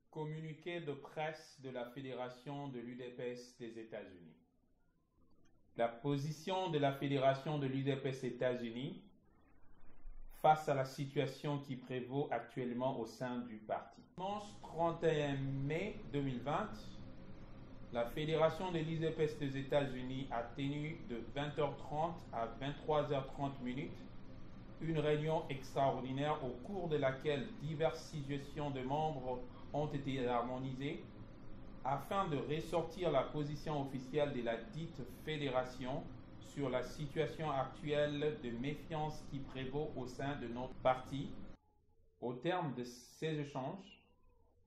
Communiqué de presse de la Fédération de l'UDPS des États-Unis. La position de la Fédération de l'UDPS États-Unis face à la situation qui prévaut actuellement au sein du parti. Dimanche 31 mai 2020, la Fédération de l'UDPS des États-Unis a tenu de 20h30 à 23h30 une réunion extraordinaire au cours de laquelle diverses suggestions de membres ont été harmonisées afin de ressortir la position officielle de la dite fédération sur la situation actuelle de méfiance qui prévaut au sein de notre parti. Au terme de ces échanges,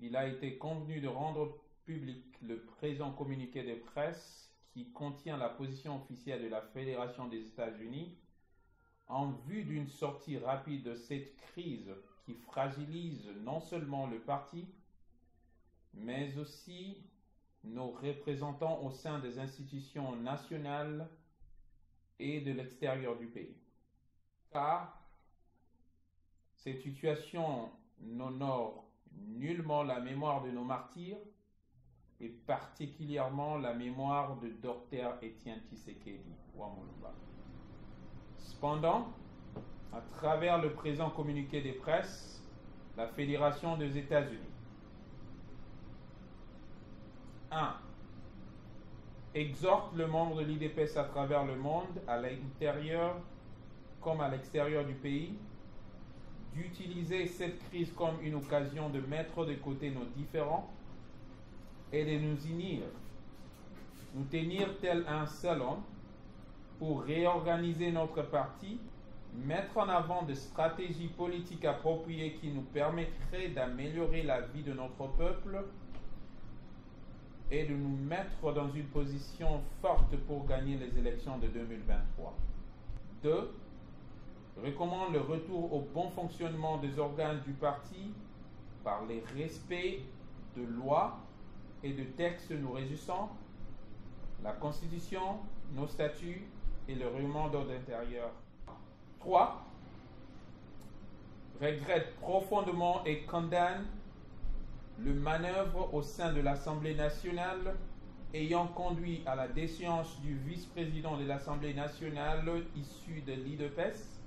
il a été convenu de rendre public le présent communiqué de presse qui contient la position officielle de la Fédération des États-Unis en vue d'une sortie rapide de cette crise qui fragilise non seulement le parti, mais aussi nos représentants au sein des institutions nationales et de l'extérieur du pays. Car cette situation n'honore nullement la mémoire de nos martyrs et particulièrement la mémoire de Dr Étienne Tshisekedi Wamulumba. Cependant, à travers le présent communiqué de presse, la Fédération des États-Unis 1. Exhorte le membre de l'UDPS à travers le monde, à l'intérieur comme à l'extérieur du pays, d'utiliser cette crise comme une occasion de mettre de côté nos différends et de nous unir, nous tenir tel un seul homme pour réorganiser notre parti, mettre en avant des stratégies politiques appropriées qui nous permettraient d'améliorer la vie de notre peuple et de nous mettre dans une position forte pour gagner les élections de 2023. 2. Recommande le retour au bon fonctionnement des organes du parti par le respect de lois et de textes nous régissant, la Constitution, nos statuts et le règlement d'ordre intérieur. 3. Regrette profondément et condamne le manœuvre au sein de l'Assemblée nationale ayant conduit à la déchéance du vice-président de l'Assemblée nationale issu de l'UDPS,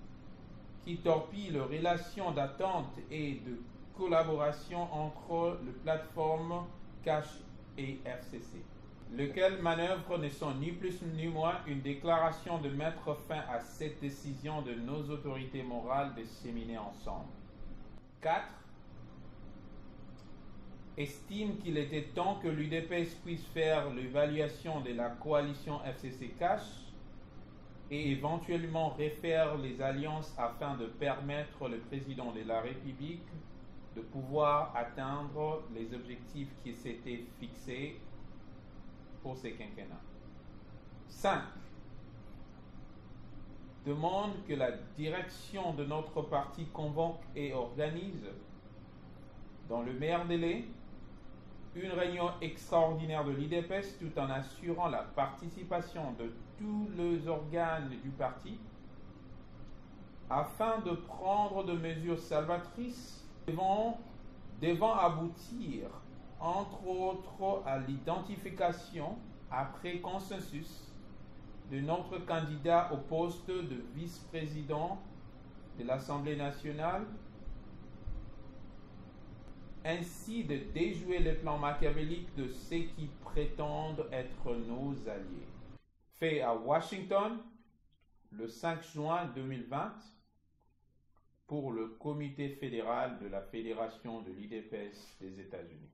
qui torpille les relations d'attente et de collaboration entre les plateformes Cash et FCC. Lequel manœuvre ne sont ni plus ni moins une déclaration de mettre fin à cette décision de nos autorités morales de cheminer ensemble. 4. Estime qu'il était temps que l'UDPS puisse faire l'évaluation de la coalition FCC-Cash et éventuellement refaire les alliances afin de permettre au président de la République de pouvoir atteindre les objectifs qui s'étaient fixés pour ces quinquennats. 5. Demande que la direction de notre parti convoque et organise, dans le meilleur délai, une réunion extraordinaire de l'UDPS tout en assurant la participation de tous les organes du parti afin de prendre des mesures salvatrices devant aboutir entre autres à l'identification après consensus de notre candidat au poste de vice-président de l'Assemblée nationale, ainsi de déjouer le plan machiavélique de ceux qui prétendent être nos alliés. Fait à Washington le 5 juin 2020 pour le Comité fédéral de la Fédération de l'UDPS des États-Unis.